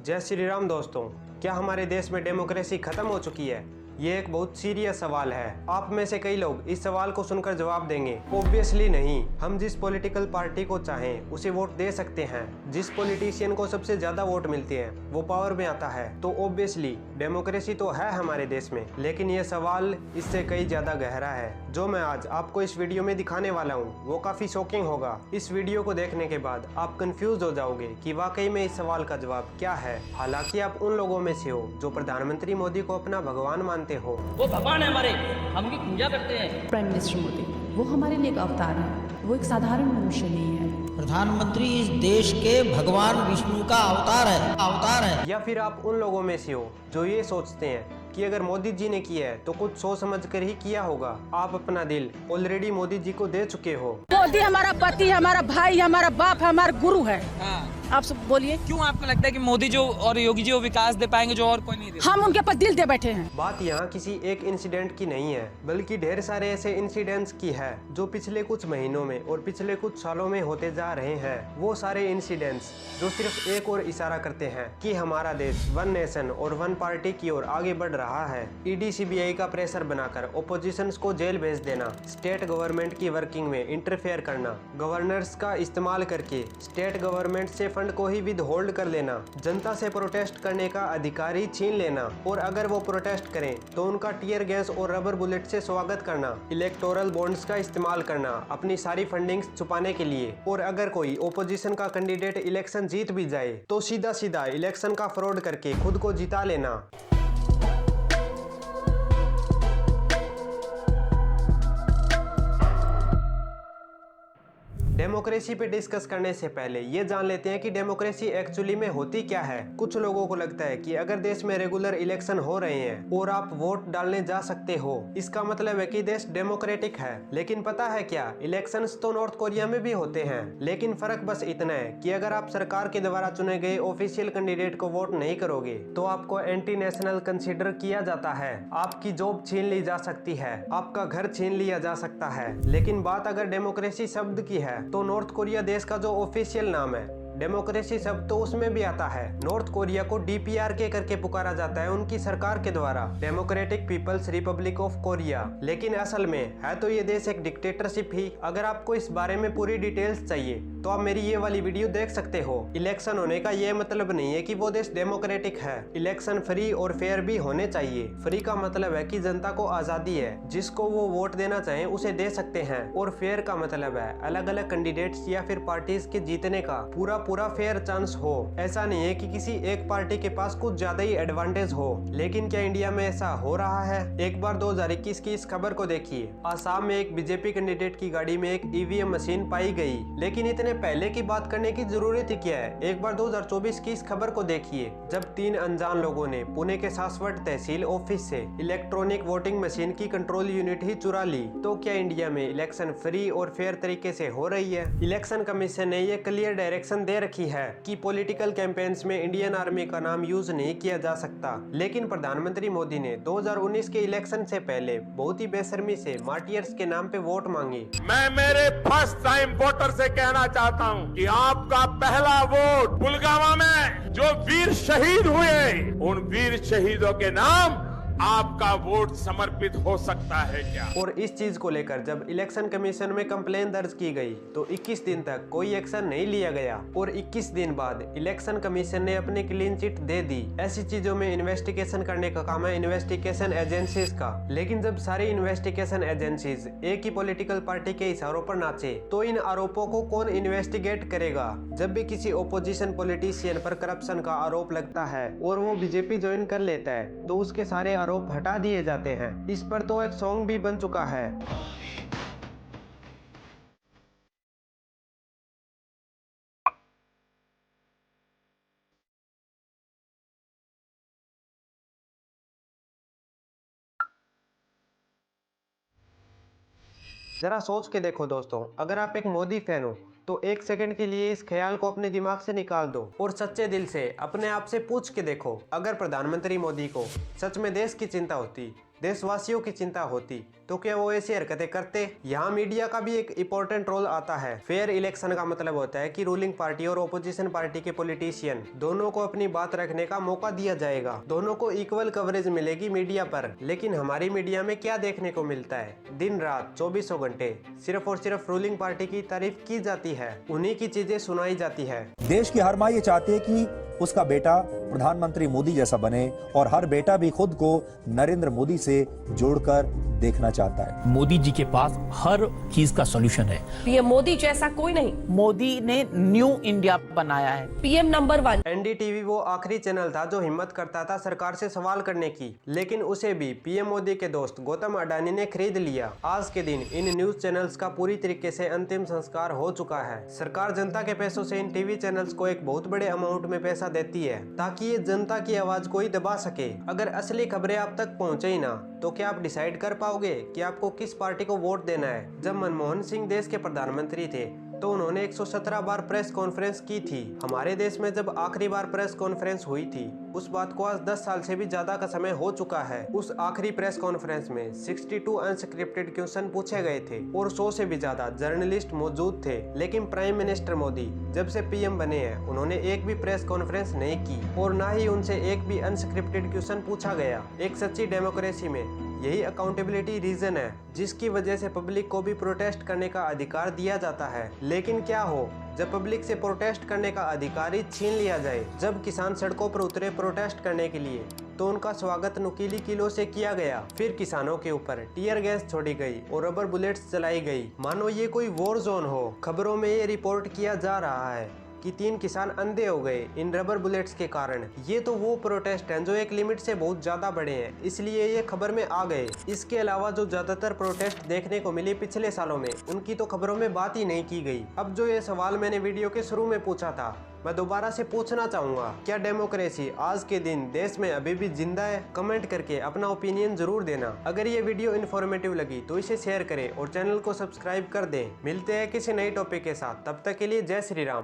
जय श्री राम दोस्तों। क्या हमारे देश में डेमोक्रेसी खत्म हो चुकी है? ये एक बहुत सीरियस सवाल है। आप में से कई लोग इस सवाल को सुनकर जवाब देंगे, ऑब्वियसली नहीं। हम जिस पॉलिटिकल पार्टी को चाहें उसे वोट दे सकते हैं। जिस पॉलिटिशियन को सबसे ज्यादा वोट मिलते हैं वो पावर में आता है। तो ऑब्वियसली डेमोक्रेसी तो है हमारे देश में, लेकिन ये सवाल इससे कई ज्यादा गहरा है। जो मैं आज आपको इस वीडियो में दिखाने वाला हूँ वो काफी शॉकिंग होगा। इस वीडियो को देखने के बाद आप कंफ्यूज हो जाओगे कि वाकई में इस सवाल का जवाब क्या है। हालांकि आप उन लोगों में से हो जो प्रधानमंत्री मोदी को अपना भगवान मानते हो। वो भगवान है हमारे, हम उनकी पूजा करते हैं। प्राइम मिनिस्टर मोदी वो हमारे लिए एक अवतार है, वो एक साधारण मनुष्य नहीं है। प्रधानमंत्री इस देश के भगवान विष्णु का अवतार है। या फिर आप उन लोगों में से हो जो ये सोचते हैं कि अगर मोदी जी ने किया है तो कुछ सोच समझ कर ही किया होगा। आप अपना दिल ऑलरेडी मोदी जी को दे चुके हो। मोदी हमारा पति, हमारा भाई, हमारा बाप, हमारा गुरु है। हाँ। आप सब बोलिए, क्यों आपको लगता है कि मोदी जो और योगी जी वो विकास दे पाएंगे जो और कोई नहीं दे? हम उनके पर दिल दे बैठे हैं। बात यहाँ किसी एक इंसिडेंट की नहीं है, बल्कि ढेर सारे ऐसे इंसिडेंट्स की है जो पिछले कुछ महीनों में और पिछले कुछ सालों में होते जा रहे हैं। वो सारे इंसिडेंट्स जो सिर्फ एक और इशारा करते हैं कि हमारा देश वन नेशन और वन पार्टी की ओर आगे बढ़ रहा है। ईडी सीबीआई का प्रेशर बनाकर ओपोजिशन को जेल भेज देना, स्टेट गवर्नमेंट की वर्किंग में इंटरफेयर करना, गवर्नर्स का इस्तेमाल करके स्टेट गवर्नमेंट से फंड को ही विद होल्ड कर लेना, जनता से प्रोटेस्ट करने का अधिकार ही छीन लेना, और अगर वो प्रोटेस्ट करें तो उनका टीयर गैस और रबर बुलेट से स्वागत करना, इलेक्टोरल बॉन्ड्स का इस्तेमाल करना अपनी सारी फंडिंग्स छुपाने के लिए, और अगर कोई ओपोजिशन का कैंडिडेट इलेक्शन जीत भी जाए तो सीधा सीधा इलेक्शन का फ्रॉड करके खुद को जिता लेना। डेमोक्रेसी पे डिस्कस करने से पहले ये जान लेते हैं कि डेमोक्रेसी एक्चुअली में होती क्या है। कुछ लोगों को लगता है कि अगर देश में रेगुलर इलेक्शन हो रहे हैं और आप वोट डालने जा सकते हो, इसका मतलब है कि देश डेमोक्रेटिक है। लेकिन पता है क्या, इलेक्शंस तो नॉर्थ कोरिया में भी होते हैं, लेकिन फर्क बस इतना है कि अगर आप सरकार के द्वारा चुने गए ऑफिशियल कैंडिडेट को वोट नहीं करोगे तो आपको एंटी नेशनल कंसिडर किया जाता है, आपकी जॉब छीन ली जा सकती है, आपका घर छीन लिया जा सकता है। लेकिन बात अगर डेमोक्रेसी शब्द की है तो नॉर्थ कोरिया देश का जो ऑफिशियल नाम है, डेमोक्रेसी शब्द तो उसमें भी आता है। नॉर्थ कोरिया को DPRK करके पुकारा जाता है उनकी सरकार के द्वारा, Democratic People's Republic of Korea. लेकिन असल में है तो ये देश एक डिक्टेटरशिप ही। अगर आपको इस बारे में पूरी डिटेल्स चाहिए तो आप मेरी ये वाली वीडियो देख सकते हो। इलेक्शन होने का ये मतलब नहीं है कि वो देश डेमोक्रेटिक है। इलेक्शन फ्री और फेयर भी होने चाहिए। फ्री का मतलब है कि जनता को आजादी है, जिसको वो वोट देना चाहे उसे दे सकते हैं, और फेयर का मतलब है अलग अलग कैंडिडेट्स या फिर पार्टीज के जीतने का पूरा फेयर चांस हो। ऐसा नहीं है कि किसी एक पार्टी के पास कुछ ज्यादा ही एडवांटेज हो। लेकिन क्या इंडिया में ऐसा हो रहा है? एक बार 2021 की इस खबर को देखिए। आसाम में एक बीजेपी कैंडिडेट की गाड़ी में एक EVM मशीन पाई गई। लेकिन इतने पहले की बात करने की जरूरत ही क्या है? एक बार 2024 की इस खबर को देखिए, जब 3 अनजान लोगों ने पुणे के सासवट तहसील ऑफिस से इलेक्ट्रॉनिक वोटिंग मशीन की कंट्रोल यूनिट ही चुरा ली। तो क्या इंडिया में इलेक्शन फ्री और फेयर तरीके से हो रही है? इलेक्शन कमीशन ने यह क्लियर डायरेक्शन दे रखी है कि पॉलिटिकल कैंपेन्स में इंडियन आर्मी का नाम यूज नहीं किया जा सकता। लेकिन प्रधानमंत्री मोदी ने 2019 के इलेक्शन से पहले बहुत ही बेशर्मी से मार्टियर्स के नाम पे वोट मांगी। मैं मेरे फर्स्ट टाइम वोटर से कहना चाहता हूं कि आपका पहला वोट पुलवामा में जो वीर शहीद हुए, उन वीर शहीदों के नाम आपका वोट समर्पित हो सकता है क्या? और इस चीज को लेकर जब इलेक्शन कमीशन में कंप्लेन दर्ज की गई तो 21 दिन तक कोई एक्शन नहीं लिया गया, और 21 दिन बाद इलेक्शन कमीशन ने अपनी क्लीन चिट दे दी। ऐसी चीजों में इन्वेस्टिगेशन करने का काम है इन्वेस्टिगेशन एजेंसीज का। लेकिन जब सारी इन्वेस्टिगेशन एजेंसीज एक ही पॉलिटिकल पार्टी के इशारों पर नाचे तो इन आरोपों को कौन इन्वेस्टिगेट करेगा? जब भी किसी ओपोजिशन पॉलिटिशियन पर करप्शन का आरोप लगता है और वो बीजेपी ज्वाइन कर लेता है तो उसके सारे आरोप हटा दिए जाते हैं। इस पर तो एक सॉन्ग भी बन चुका है। जरा सोच के देखो दोस्तों, अगर आप एक मोदी फैन हो तो एक सेकंड के लिए इस ख्याल को अपने दिमाग से निकाल दो और सच्चे दिल से अपने आप से पूछ के देखो, अगर प्रधानमंत्री मोदी को सच में देश की चिंता होती, देशवासियों की चिंता होती तो क्या वो ऐसी हरकतें करते। यहाँ मीडिया का भी एक इम्पोर्टेंट रोल आता है। फेयर इलेक्शन का मतलब होता है कि रूलिंग पार्टी और ओपोजिशन पार्टी के पॉलिटिशियन दोनों को अपनी बात रखने का मौका दिया जाएगा, दोनों को इक्वल कवरेज मिलेगी मीडिया पर। लेकिन हमारी मीडिया में क्या देखने को मिलता है, दिन रात 24 घंटे सिर्फ और सिर्फ रूलिंग पार्टी की तारीफ की जाती है, उन्हीं की चीजें सुनाई जाती है। देश की हर माँ ये चाहती है कि उसका बेटा प्रधानमंत्री मोदी जैसा बने और हर बेटा भी खुद को नरेंद्र मोदी से जोड़कर देखना चाहता है। मोदी जी के पास हर चीज का सॉल्यूशन है। पीएम मोदी जैसा कोई नहीं। मोदी ने न्यू इंडिया बनाया है। PM number 1। एनडीटीवी वो आखिरी चैनल था जो हिम्मत करता था सरकार से सवाल करने की, लेकिन उसे भी पीएम मोदी के दोस्त गौतम अडानी ने खरीद लिया। आज के दिन इन न्यूज चैनल्स का पूरी तरीके से अंतिम संस्कार हो चुका है। सरकार जनता के पैसों से इन टीवी चैनल्स को एक बहुत बड़े अमाउंट में पैसा देती है ताकि ये जनता की आवाज कोई दबा सके। अगर असली खबरें आप तक पहुंचे ही ना तो क्या आप डिसाइड कर पाओगे कि आपको किस पार्टी को वोट देना है। जब मनमोहन सिंह देश के प्रधानमंत्री थे तो उन्होंने 117 बार प्रेस कॉन्फ्रेंस की थी। हमारे देश में जब आखिरी बार प्रेस कॉन्फ्रेंस हुई थी उस बात को आज 10 साल से भी ज्यादा का समय हो चुका है। उस आखिरी प्रेस कॉन्फ्रेंस में 62 अनस्क्रिप्टेड क्वेश्चन पूछे गए थे और 100 से भी ज्यादा जर्नलिस्ट मौजूद थे। लेकिन प्राइम मिनिस्टर मोदी जब से पीएम बने हैं उन्होंने एक भी प्रेस कॉन्फ्रेंस नहीं की और ना ही उनसे एक भी अनस्क्रिप्टेड क्वेश्चन पूछा गया। एक सच्ची डेमोक्रेसी में यही अकाउंटेबिलिटी रीजन है जिसकी वजह से पब्लिक को भी प्रोटेस्ट करने का अधिकार दिया जाता है। लेकिन क्या हो जब पब्लिक से प्रोटेस्ट करने का अधिकार ही छीन लिया जाए। जब किसान सड़कों पर उतरे प्रोटेस्ट करने के लिए तो उनका स्वागत नुकीली किलो से किया गया। फिर किसानों के ऊपर टीयर गैस छोड़ी गई और रबर बुलेट्स चलाई गई, मानो ये कोई वॉर जोन हो। खबरों में ये रिपोर्ट किया जा रहा है कि 3 किसान अंधे हो गए इन रबर बुलेट्स के कारण। ये तो वो प्रोटेस्ट हैं जो एक लिमिट से बहुत ज्यादा बड़े हैं, इसलिए ये खबर में आ गए। इसके अलावा जो ज्यादातर प्रोटेस्ट देखने को मिले पिछले सालों में उनकी तो खबरों में बात ही नहीं की गई। अब जो ये सवाल मैंने वीडियो के शुरू में पूछा था मैं दोबारा से पूछना चाहूंगा, क्या डेमोक्रेसी आज के दिन देश में अभी भी जिंदा है? कमेंट करके अपना ओपिनियन जरूर देना। अगर ये वीडियो इन्फॉर्मेटिव लगी तो इसे शेयर करें और चैनल को सब्सक्राइब कर दें। मिलते हैं किसी नई टॉपिक के साथ, तब तक के लिए जय श्री राम।